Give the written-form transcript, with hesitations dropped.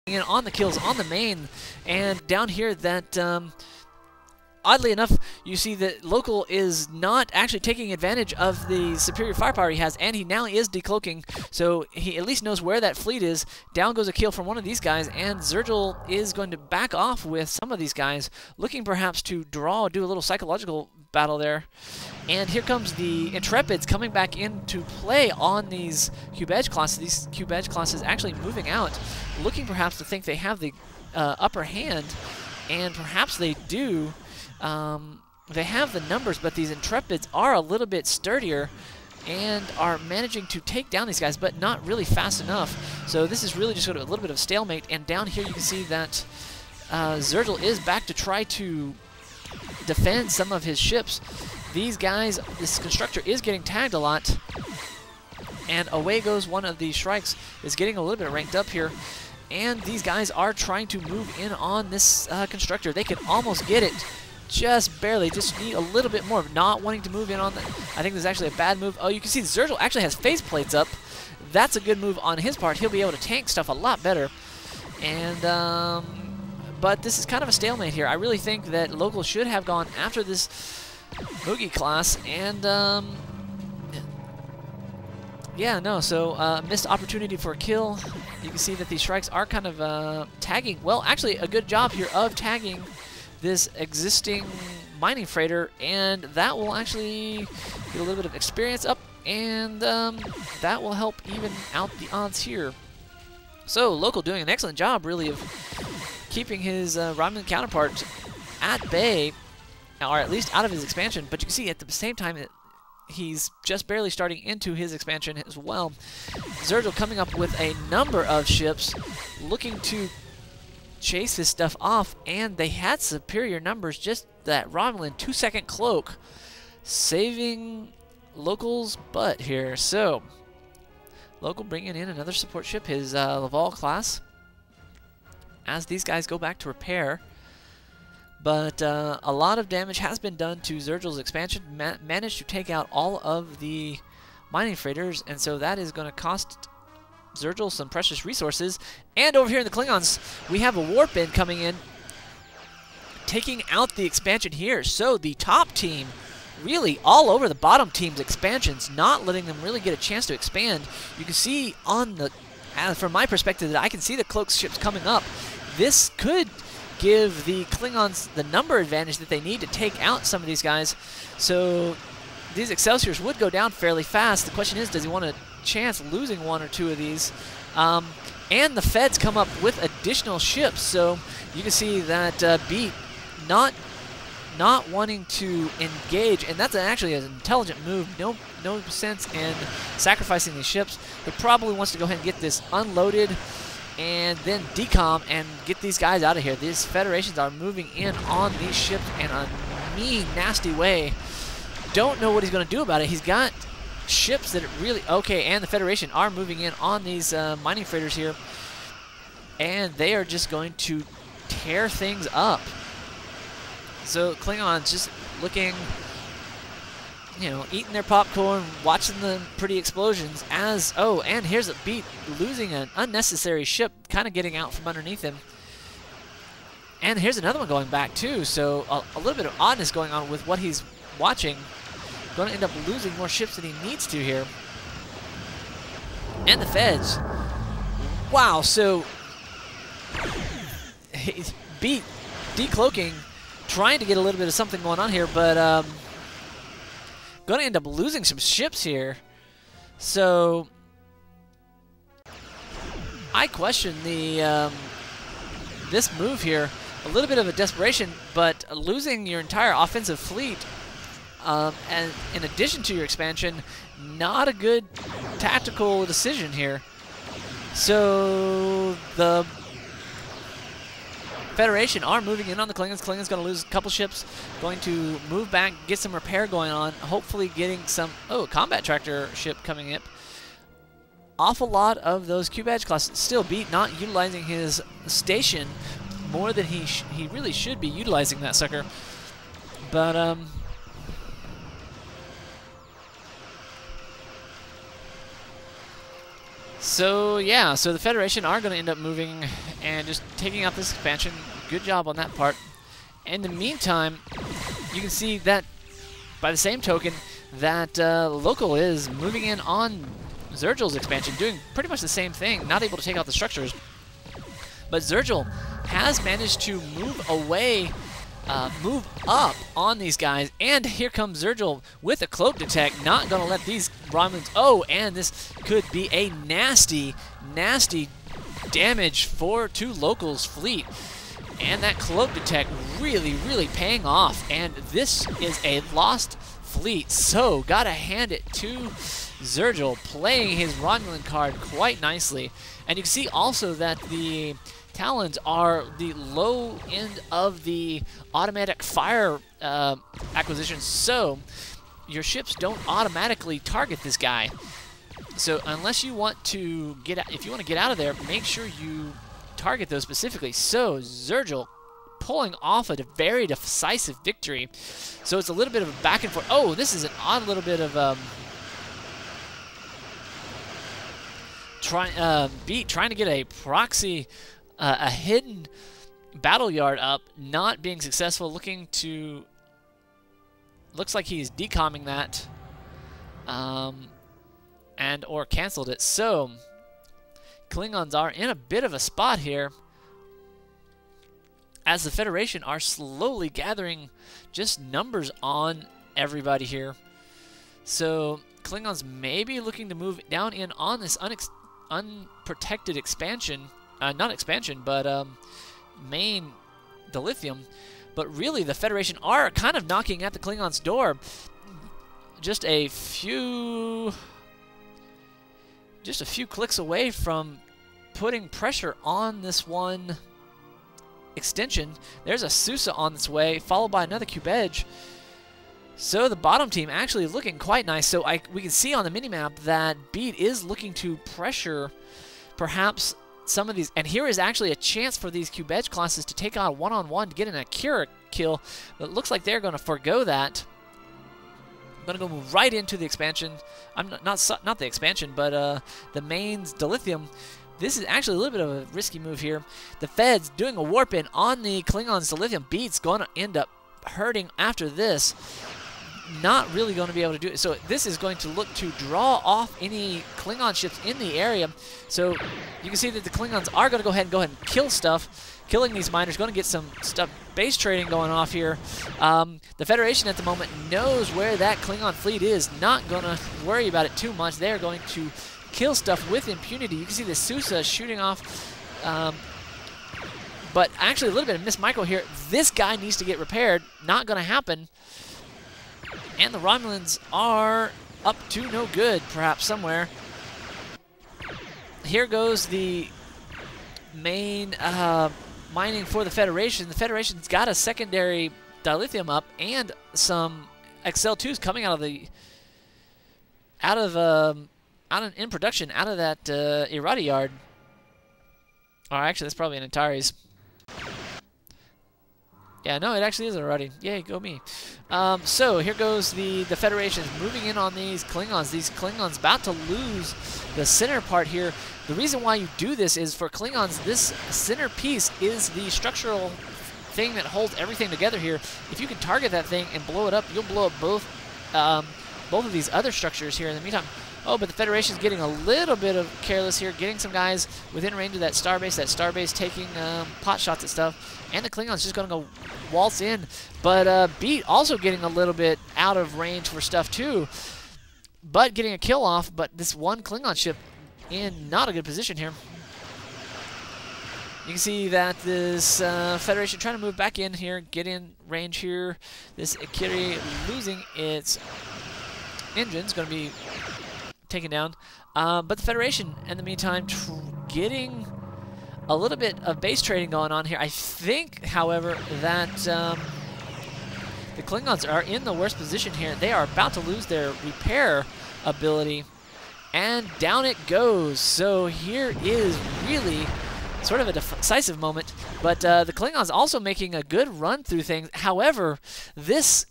in on the kills on the main, and down here that oddly enough, you see that Local is not actually taking advantage of the superior firepower he has, and he now is decloaking, so he at least knows where that fleet is. Down goes a kill from one of these guys, and Xerjel is going to back off with some of these guys, looking perhaps to do a little psychological battle there. And here comes the Intrepids coming back into play on these Cube Edge classes. These Cube Edge classes actually moving out, looking perhaps to think they have the upper hand, and perhaps they do. They have the numbers, but these Intrepids are a little bit sturdier and are managing to take down these guys, but not really fast enough. So this is really just sort of a little bit of stalemate, and down here you can see that Xerjel is back to try to defend some of his ships. These guys, this constructor is getting tagged a lot, and away goes one of these Shrikes, is getting a little bit ranked up here. And these guys are trying to move in on this constructor. They can almost get it, just barely. Just need a little bit more. Not wanting to move in on that. I think this is actually a bad move. Oh, you can see Xerjel actually has face plates up. That's a good move on his part. He'll be able to tank stuff a lot better. And but this is kind of a stalemate here. I really think that Local should have gone after this Moogie class, and yeah, no, so missed opportunity for a kill. You can see that these Shrikes are kind of tagging. Well, actually, a good job here of tagging this existing mining freighter, and that will actually get a little bit of experience up, and that will help even out the odds here. So, Local doing an excellent job, really, of keeping his Romulan counterpart at bay, or at least out of his expansion. But you can see at the same time he's just barely starting into his expansion as well. Xerjel coming up with a number of ships, looking to chase this stuff off, and they had superior numbers. Just that Romulan 2-second cloak saving Local's butt here. So, Local bringing in another support ship, his Laval class, as these guys go back to repair. But a lot of damage has been done to Xerjel's expansion. Managed to take out all of the mining freighters, and so that is going to cost Xerjel some precious resources. And over here in the Klingons, we have a warp in coming in, taking out the expansion here. So the top team really all over the bottom team's expansions, not letting them really get a chance to expand. You can see on the, from my perspective, that I can see the cloak ships coming up. This could give the Klingons the number advantage that they need to take out some of these guys. So these Excelsiors would go down fairly fast. The question is, does he want a chance losing one or two of these? And the Feds come up with additional ships. So you can see that Beat not wanting to engage, and that's actually an intelligent move. No sense in sacrificing these ships. He probably wants to go ahead and get this unloaded and then decom and get these guys out of here. These Federations are moving in on these ships in a mean, nasty way. Don't know what he's going to do about it. He's got ships that really... Okay, and the Federation are moving in on these mining freighters here, and they are just going to tear things up. So Klingons just looking, you know, eating their popcorn, watching the pretty explosions as... Oh, and here's a Beat losing an unnecessary ship, kind of getting out from underneath him. And here's another one going back, too. So a little bit of oddness going on with what he's watching. Going to end up losing more ships than he needs to here. And the Feds. Wow, so... Beat decloaking, trying to get a little bit of something going on here, but going to end up losing some ships here. So I question the this move here. A little bit of a desperation, but losing your entire offensive fleet, and in addition to your expansion, not a good tactical decision here. So the Federation are moving in on the Klingons. Klingons going to lose a couple ships, going to move back, get some repair going on, hopefully getting some... Oh, a combat tractor ship coming up. Awful lot of those Cube Edge classes. Still Beat not utilizing his station more than he really should be utilizing that sucker. But, So yeah, so the Federation are going to end up moving and just taking out this expansion. Good job on that part. In the meantime, you can see that by the same token that Local is moving in on Xerjel's expansion, doing pretty much the same thing, not able to take out the structures. But Xerjel has managed to move away, move up on these guys, and here comes Xerjel with a cloak detect, not going to let these Romulans, oh, and this could be a nasty, nasty damage to Local's fleet. And that cloak detect really, really paying off, and this is a lost fleet, so gotta hand it to Xerjel, playing his Romulan card quite nicely. And you can see also that the Talons are the low end of the automatic fire acquisition, so your ships don't automatically target this guy. So unless you want to if you want to get out of there, make sure you target those specifically. So Xerjel pulling off a very decisive victory. So it's a little bit of a back and forth. Oh, this is an odd little bit of Beat trying to get a proxy, a hidden battle yard up, not being successful. Looks like he's decomming that, and or canceled it. So Klingons are in a bit of a spot here, as the Federation are slowly gathering just numbers on everybody here. So Klingons may be looking to move down in on this unprotected expansion, not expansion, but main dilithium. But really, the Federation are kind of knocking at the Klingons' door. Just a few clicks away from putting pressure on this one extension. There's a Susa on its way, followed by another cube edge. So the bottom team actually looking quite nice. So we can see on the minimap that Beat is looking to pressure perhaps some of these. And here is actually a chance for these cube edge classes to take on a one-on-one to get an Akira kill. But it looks like they're going to forego that. I'm going to go move right into the expansion. I'm not the expansion, but the mains dilithium. This is actually a little bit of a risky move here. The Feds doing a warp in on the Klingons dilithium. Beat's going to end up hurting after this. Not really going to be able to do it. So this is going to look to draw off any Klingon ships in the area. So you can see that the Klingons are going to go ahead and kill stuff. Killing these miners, going to get some stuff, base trading going off here. The Federation at the moment knows where that Klingon fleet is. Not going to worry about it too much. They're going to kill stuff with impunity. You can see the Susa shooting off. But actually a little bit of miss micro here. This guy needs to get repaired. Not going to happen. And the Romulans are up to no good, perhaps somewhere. Here goes the main mining for the Federation. The Federation's got a secondary dilithium up and some XL2s coming out of in production out of that Irati yard. Or actually, that's probably an Antares. Yeah, no, it actually is already. Yay, go me. So here goes the Federation moving in on these Klingons. These Klingons about to lose the center part here. The reason why you do this is for Klingons, this center piece is the structural thing that holds everything together here. If you can target that thing and blow it up, you'll blow up both of these other structures here in the meantime. Oh, but the Federation's getting a little bit of careless here, getting some guys within range of that starbase taking pot shots at stuff. And the Klingons just going to go waltz in. But Beat also getting a little bit out of range for stuff too. But getting a kill off, but this one Klingon ship in not a good position here. You can see that this Federation trying to move back in here, get in range here. This Akiri losing its engine's going to be taken down. But the Federation, in the meantime, getting a little bit of base trading going on here. I think, however, that the Klingons are in the worst position here. They are about to lose their repair ability, and down it goes. So here is really sort of a decisive moment, but the Klingons also making a good run through things. However, this